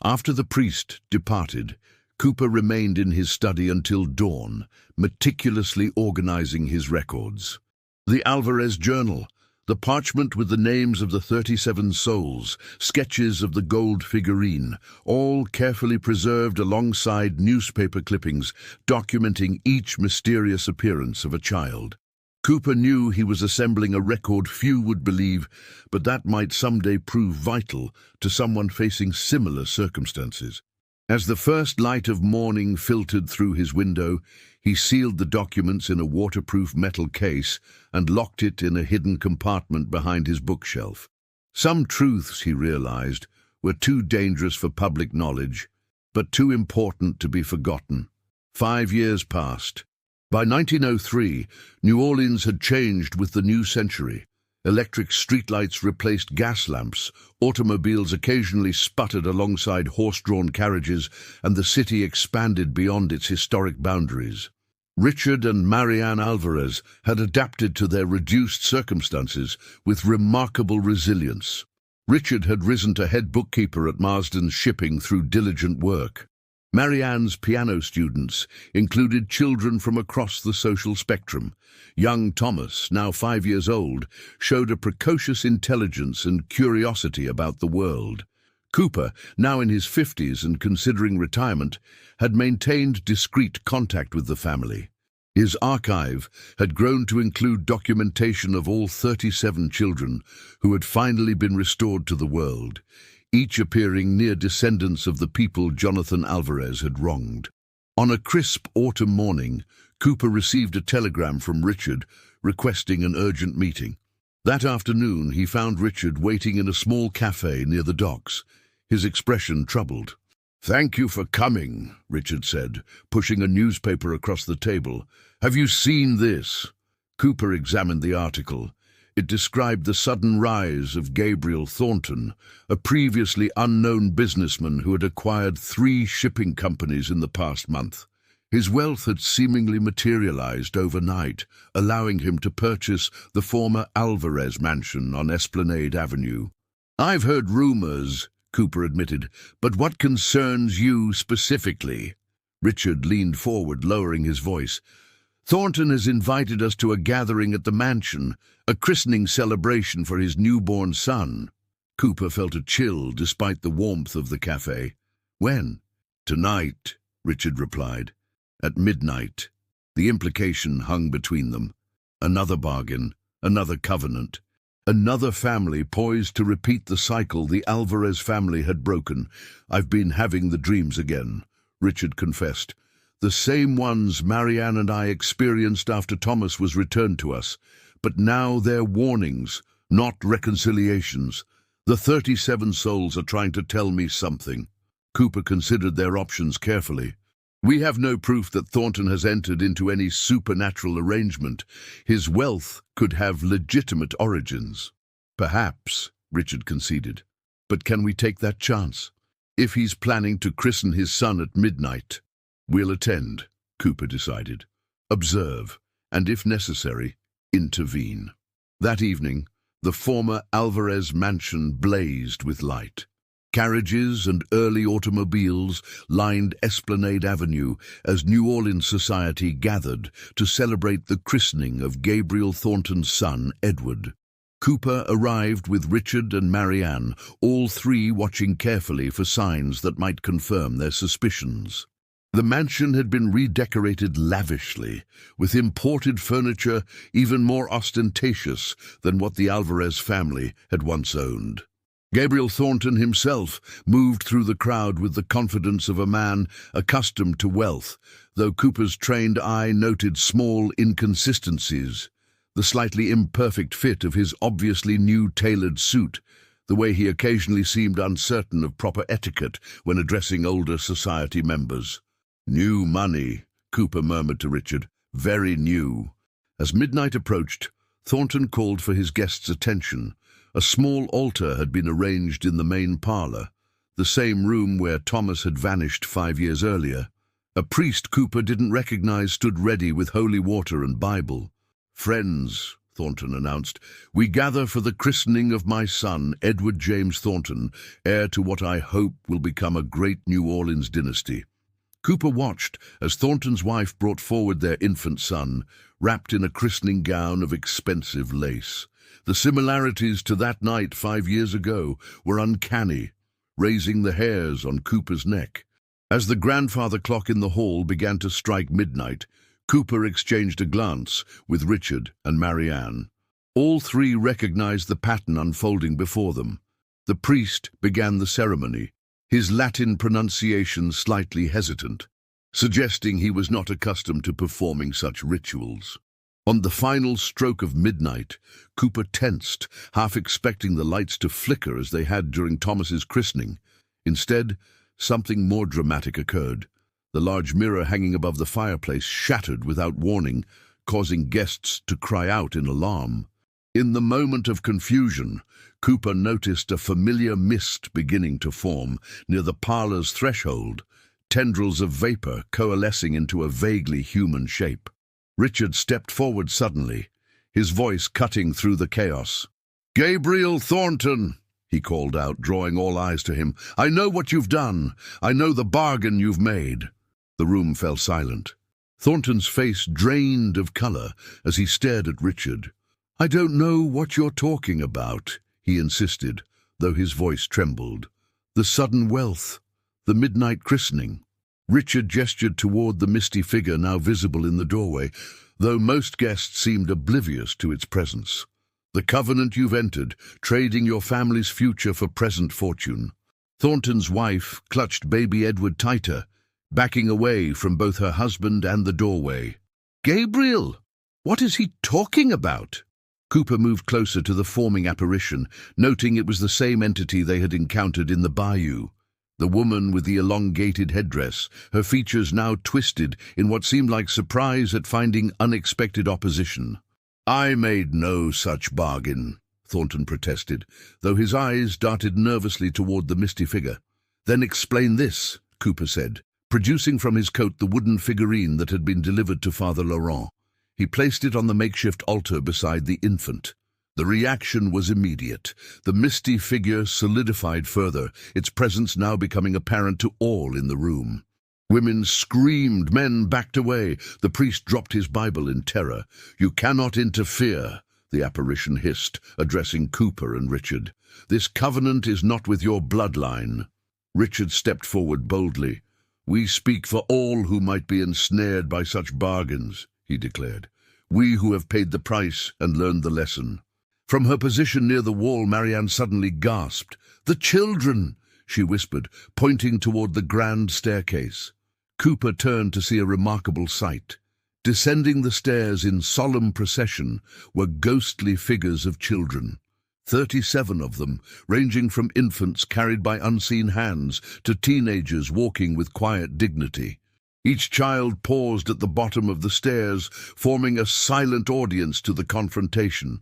After the priest departed, Cooper remained in his study until dawn, meticulously organizing his records. The Alvarez Journal, the parchment with the names of the 37 souls, sketches of the gold figurine, all carefully preserved alongside newspaper clippings documenting each mysterious appearance of a child. Cooper knew he was assembling a record few would believe, but that might someday prove vital to someone facing similar circumstances. As the first light of morning filtered through his window, he sealed the documents in a waterproof metal case and locked it in a hidden compartment behind his bookshelf. Some truths, he realized, were too dangerous for public knowledge, but too important to be forgotten. 5 years passed. By 1903, New Orleans had changed with the new century. Electric streetlights replaced gas lamps, automobiles occasionally sputtered alongside horse-drawn carriages, and the city expanded beyond its historic boundaries. Richard and Marianne Alvarez had adapted to their reduced circumstances with remarkable resilience. Richard had risen to head bookkeeper at Marsden's Shipping through diligent work. Marianne's piano students included children from across the social spectrum. Young Thomas, now 5 years old, showed a precocious intelligence and curiosity about the world. Cooper, now in his 50s and considering retirement, had maintained discreet contact with the family. His archive had grown to include documentation of all 37 children who had finally been restored to the world, each appearing near descendants of the people Jonathan Alvarez had wronged. On a crisp autumn morning, Cooper received a telegram from Richard requesting an urgent meeting. That afternoon, he found Richard waiting in a small cafe near the docks, his expression troubled. "Thank you for coming," Richard said, pushing a newspaper across the table. "Have you seen this?" Cooper examined the article. It described the sudden rise of Gabriel Thornton, a previously unknown businessman who had acquired 3 shipping companies in the past month. His wealth had seemingly materialized overnight, allowing him to purchase the former Alvarez mansion on Esplanade Avenue. "I've heard rumors," Cooper admitted, "but what concerns you specifically?" Richard leaned forward, lowering his voice. "Thornton has invited us to a gathering at the mansion, a christening celebration for his newborn son." Cooper felt a chill despite the warmth of the cafe. "When?" "Tonight," Richard replied. "At midnight." The implication hung between them. Another bargain, another covenant. Another family poised to repeat the cycle the Alvarez family had broken. "I've been having the dreams again," Richard confessed. "The same ones Marianne and I experienced after Thomas was returned to us. But now they're warnings, not reconciliations. The 37 souls are trying to tell me something." Cooper considered their options carefully. "We have no proof that Thornton has entered into any supernatural arrangement. His wealth could have legitimate origins." "Perhaps," Richard conceded. "But can we take that chance? If he's planning to christen his son at midnight, we'll attend," Cooper decided. "Observe, and if necessary, intervene." That evening, the former Alvarez mansion blazed with light. Carriages and early automobiles lined Esplanade Avenue as New Orleans society gathered to celebrate the christening of Gabriel Thornton's son, Edward. Cooper arrived with Richard and Marianne, all 3 watching carefully for signs that might confirm their suspicions. The mansion had been redecorated lavishly, with imported furniture even more ostentatious than what the Alvarez family had once owned. Gabriel Thornton himself moved through the crowd with the confidence of a man accustomed to wealth, though Cooper's trained eye noted small inconsistencies. The slightly imperfect fit of his obviously new tailored suit, the way he occasionally seemed uncertain of proper etiquette when addressing older society members. "New money," Cooper murmured to Richard. "Very new." As midnight approached, Thornton called for his guests' attention. A small altar had been arranged in the main parlor, the same room where Thomas had vanished 5 years earlier. A priest Cooper didn't recognize stood ready with holy water and Bible. "Friends," Thornton announced, "we gather for the christening of my son, Edward James Thornton, heir to what I hope will become a great New Orleans dynasty." Cooper watched as Thornton's wife brought forward their infant son, wrapped in a christening gown of expensive lace. The similarities to that night 5 years ago were uncanny, raising the hairs on Cooper's neck. As the grandfather clock in the hall began to strike midnight, Cooper exchanged a glance with Richard and Marianne. All three recognized the pattern unfolding before them. The priest began the ceremony, his Latin pronunciation slightly hesitant, suggesting he was not accustomed to performing such rituals. On the final stroke of midnight, Cooper tensed, half expecting the lights to flicker as they had during Thomas's christening. Instead, something more dramatic occurred. The large mirror hanging above the fireplace shattered without warning, causing guests to cry out in alarm. In the moment of confusion, Cooper noticed a familiar mist beginning to form near the parlor's threshold, tendrils of vapor coalescing into a vaguely human shape. Richard stepped forward suddenly, his voice cutting through the chaos. "Gabriel Thornton!" he called out, drawing all eyes to him. "I know what you've done. I know the bargain you've made." The room fell silent. Thornton's face drained of color as he stared at Richard. "I don't know what you're talking about," he insisted, though his voice trembled. "The sudden wealth, the midnight christening." Richard gestured toward the misty figure now visible in the doorway, though most guests seemed oblivious to its presence. "The covenant you've entered, trading your family's future for present fortune." Thornton's wife clutched baby Edward tighter, backing away from both her husband and the doorway. "Gabriel, what is he talking about?" Cooper moved closer to the forming apparition, noting it was the same entity they had encountered in the bayou. The woman with the elongated headdress, her features now twisted in what seemed like surprise at finding unexpected opposition. "I made no such bargain," Thornton protested, though his eyes darted nervously toward the misty figure. "Then explain this," Cooper said, producing from his coat the wooden figurine that had been delivered to Father Laurent. He placed it on the makeshift altar beside the infant. The reaction was immediate. The misty figure solidified further, its presence now becoming apparent to all in the room. Women screamed, men backed away. The priest dropped his Bible in terror. "You cannot interfere," the apparition hissed, addressing Cooper and Richard. "This covenant is not with your bloodline." Richard stepped forward boldly. "We speak for all who might be ensnared by such bargains," he declared. "We who have paid the price and learned the lesson." From her position near the wall, Marianne suddenly gasped. "The children!" she whispered, pointing toward the grand staircase. Cooper turned to see a remarkable sight. Descending the stairs in solemn procession were ghostly figures of children. 37 of them, ranging from infants carried by unseen hands to teenagers walking with quiet dignity. Each child paused at the bottom of the stairs, forming a silent audience to the confrontation.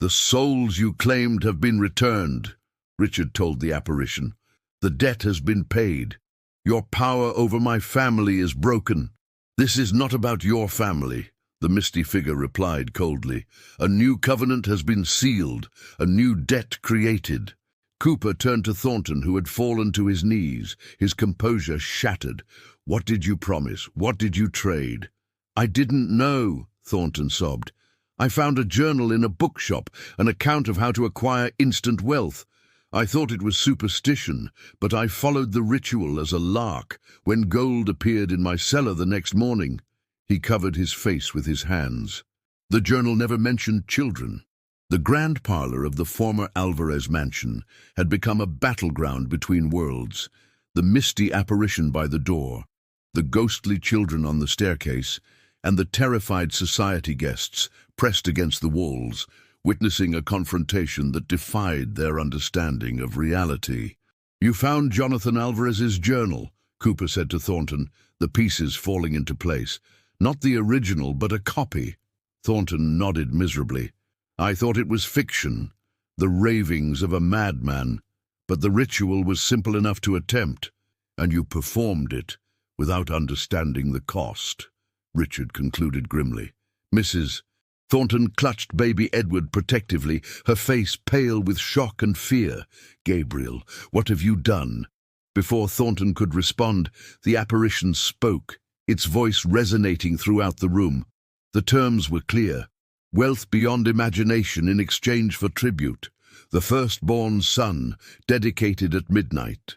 "The souls you claimed have been returned," Richard told the apparition. "The debt has been paid. Your power over my family is broken." "This is not about your family," the misty figure replied coldly. "A new covenant has been sealed, a new debt created." Cooper turned to Thornton, who had fallen to his knees, his composure shattered. "What did you promise? What did you trade?" "I didn't know," Thornton sobbed. "I found a journal in a bookshop, an account of how to acquire instant wealth. I thought it was superstition, but I followed the ritual as a lark when gold appeared in my cellar the next morning." He covered his face with his hands. The journal never mentioned children. The grand parlor of the former Alvarez mansion had become a battleground between worlds. The misty apparition by the door, the ghostly children on the staircase, and the terrified society guests pressed against the walls witnessing a confrontation that defied their understanding of reality. "You found Jonathan Alvarez's journal," Cooper said to Thornton, the pieces falling into place. "Not the original, but a copy." Thornton nodded miserably. "I thought it was fiction, the ravings of a madman, but the ritual was simple enough to attempt, and you performed it without understanding the cost," Richard concluded grimly. "Mrs." Thornton clutched baby Edward protectively, her face pale with shock and fear. "Gabriel, what have you done?" Before Thornton could respond, the apparition spoke, its voice resonating throughout the room. The terms were clear. Wealth beyond imagination in exchange for tribute. The firstborn son, dedicated at midnight.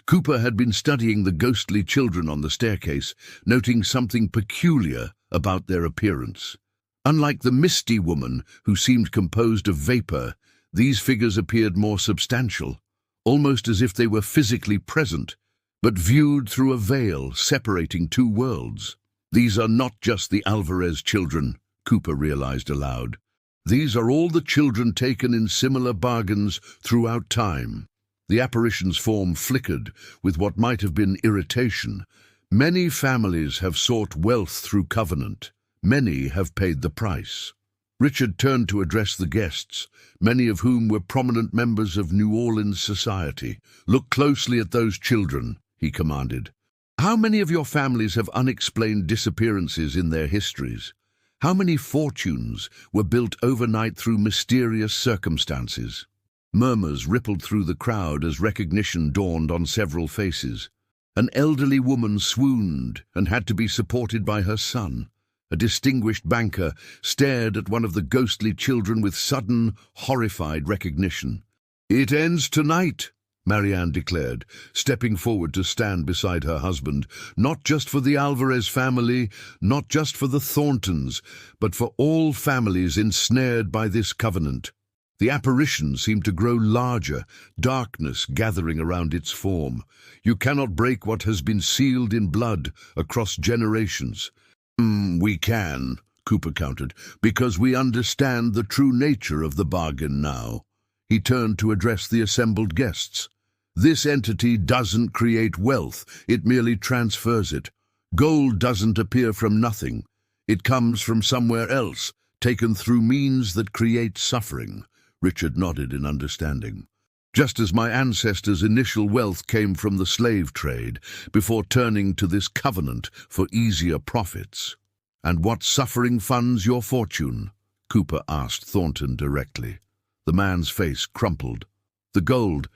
Cooper had been studying the ghostly children on the staircase, noting something peculiar about their appearance. Unlike the misty woman, who seemed composed of vapor, these figures appeared more substantial, almost as if they were physically present, but viewed through a veil separating two worlds. "These are not just the Alvarez children," Cooper realized aloud. "These are all the children taken in similar bargains throughout time." The apparition's form flickered with what might have been irritation. "Many families have sought wealth through covenant. Many have paid the price." Richard turned to address the guests, many of whom were prominent members of New Orleans society. "Look closely at those children," he commanded. "How many of your families have unexplained disappearances in their histories? How many fortunes were built overnight through mysterious circumstances?" Murmurs rippled through the crowd as recognition dawned on several faces. An elderly woman swooned and had to be supported by her son. A distinguished banker stared at one of the ghostly children with sudden, horrified recognition. "It ends tonight," Marianne declared, stepping forward to stand beside her husband. "Not just for the Alvarez family, not just for the Thorntons, but for all families ensnared by this covenant." The apparition seemed to grow larger, darkness gathering around its form. "You cannot break what has been sealed in blood across generations." We can," Cooper countered, "because we understand the true nature of the bargain now." He turned to address the assembled guests. "This entity doesn't create wealth, it merely transfers it. Gold doesn't appear from nothing. It comes from somewhere else, taken through means that create suffering." Richard nodded in understanding. "Just as my ancestors' initial wealth came from the slave trade, before turning to this covenant for easier profits." "And what suffering funds your fortune?" Cooper asked Thornton directly. The man's face crumpled. "The gold.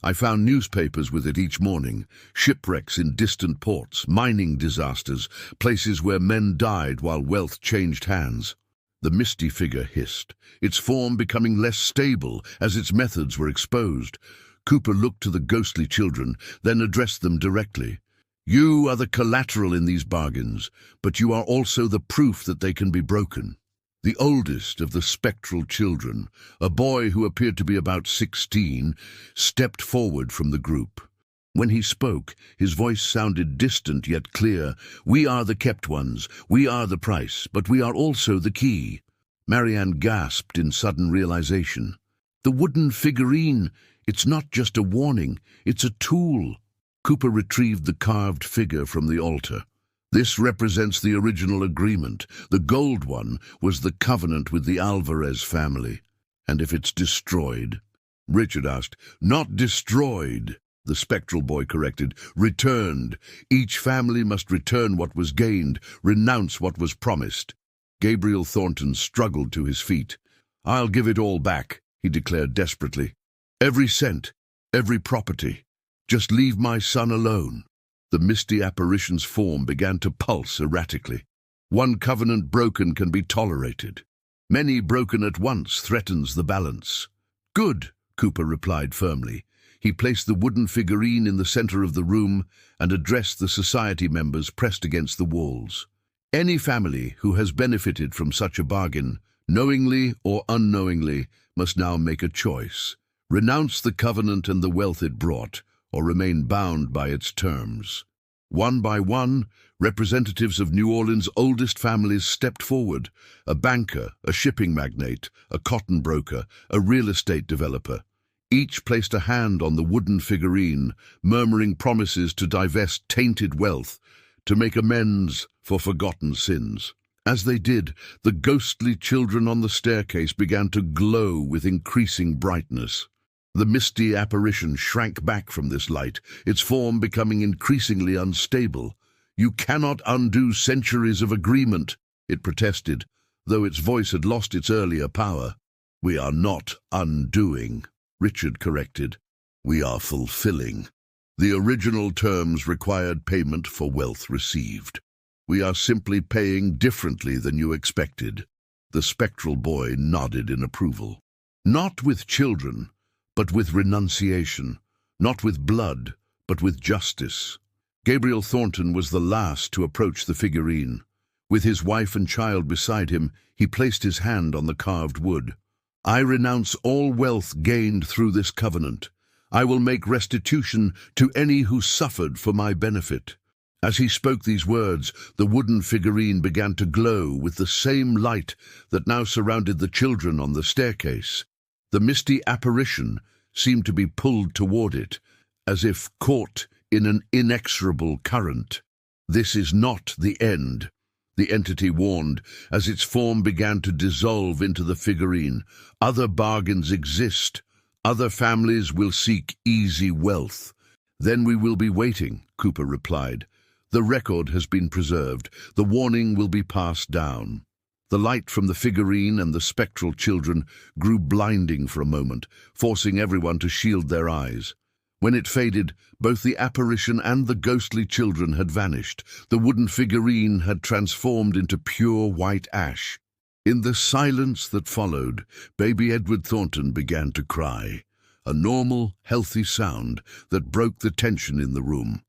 I found newspapers with it each morning. Shipwrecks in distant ports, mining disasters, places where men died while wealth changed hands." The misty figure hissed, its form becoming less stable as its methods were exposed. Cooper looked to the ghostly children, then addressed them directly. "You are the collateral in these bargains, but you are also the proof that they can be broken." The oldest of the spectral children, a boy who appeared to be about 16, stepped forward from the group. When he spoke, his voice sounded distant yet clear. "We are the kept ones, we are the price, but we are also the key." Marianne gasped in sudden realization. "The wooden figurine, it's not just a warning, it's a tool." Cooper retrieved the carved figure from the altar. "This represents the original agreement. The gold one was the covenant with the Alvarez family. And if it's destroyed?" Richard asked. "Not destroyed," the spectral boy corrected. "Returned. Each family must return what was gained, renounce what was promised." Gabriel Thornton struggled to his feet. "I'll give it all back," he declared desperately. "Every cent, every property. Just leave my son alone." The misty apparition's form began to pulse erratically. "One covenant broken can be tolerated. Many broken at once threatens the balance." "Good," Cooper replied firmly. He placed the wooden figurine in the center of the room and addressed the society members pressed against the walls. "Any family who has benefited from such a bargain, knowingly or unknowingly, must now make a choice. Renounce the covenant and the wealth it brought, or remain bound by its terms." One by one, representatives of New Orleans' oldest families stepped forward: a banker, a shipping magnate, a cotton broker, a real estate developer. Each placed a hand on the wooden figurine, murmuring promises to divest tainted wealth, to make amends for forgotten sins. As they did, the ghostly children on the staircase began to glow with increasing brightness. The misty apparition shrank back from this light, its form becoming increasingly unstable. "You cannot undo centuries of agreement," it protested, though its voice had lost its earlier power. "We are not undoing," Richard corrected. "We are fulfilling. The original terms required payment for wealth received. We are simply paying differently than you expected." The spectral boy nodded in approval. "Not with children, but with renunciation. Not with blood, but with justice." Gabriel Thornton was the last to approach the figurine. With his wife and child beside him, he placed his hand on the carved wood. "I renounce all wealth gained through this covenant. I will make restitution to any who suffered for my benefit." As he spoke these words, the wooden figurine began to glow with the same light that now surrounded the children on the staircase. The misty apparition seemed to be pulled toward it, as if caught in an inexorable current. "This is not the end," the entity warned, as its form began to dissolve into the figurine. "Other bargains exist. Other families will seek easy wealth." "Then we will be waiting," Cooper replied. "The record has been preserved. The warning will be passed down." The light from the figurine and the spectral children grew blinding for a moment, forcing everyone to shield their eyes. When it faded, both the apparition and the ghostly children had vanished. The wooden figurine had transformed into pure white ash. In the silence that followed, baby Edward Thornton began to cry, a normal, healthy sound that broke the tension in the room.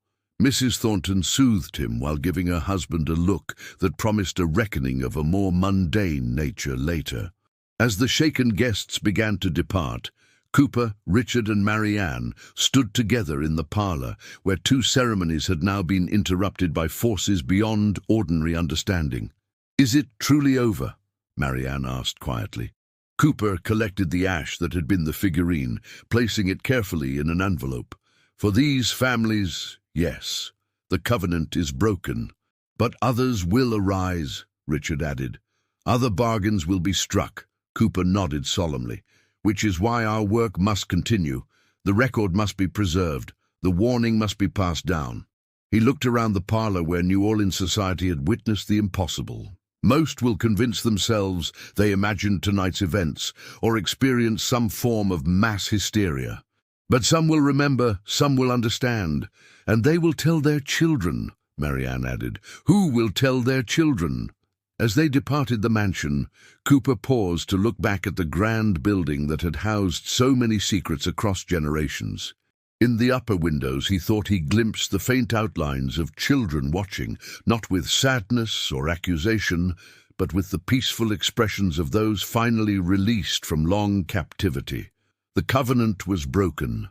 Mrs. Thornton soothed him while giving her husband a look that promised a reckoning of a more mundane nature later. As the shaken guests began to depart, Cooper, Richard and Marianne stood together in the parlor, where two ceremonies had now been interrupted by forces beyond ordinary understanding. "Is it truly over?" Marianne asked quietly. Cooper collected the ash that had been the figurine, placing it carefully in an envelope. "For these families, yes, the covenant is broken. But others will arise," Richard added. "Other bargains will be struck." Cooper nodded solemnly. "Which is why our work must continue. The record must be preserved. The warning must be passed down." He looked around the parlor where New Orleans society had witnessed the impossible. Most will convince themselves they imagined tonight's events or experienced some form of mass hysteria. But some will remember, some will understand, and they will tell their children, Marianne added. "Who will tell their children?" As they departed the mansion, Cooper paused to look back at the grand building that had housed so many secrets across generations. In the upper windows he thought he glimpsed the faint outlines of children watching, not with sadness or accusation, but with the peaceful expressions of those finally released from long captivity. The covenant was broken.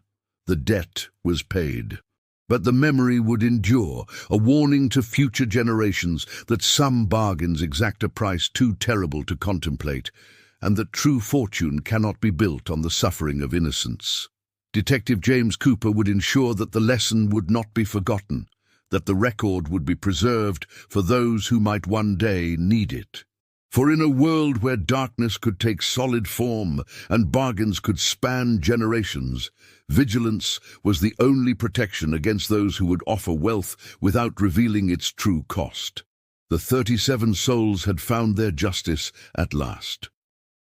The debt was paid. But the memory would endure, a warning to future generations that some bargains exact a price too terrible to contemplate, and that true fortune cannot be built on the suffering of innocence. Detective James Cooper would ensure that the lesson would not be forgotten, that the record would be preserved for those who might one day need it. For in a world where darkness could take solid form and bargains could span generations, vigilance was the only protection against those who would offer wealth without revealing its true cost. The 37 souls had found their justice at last.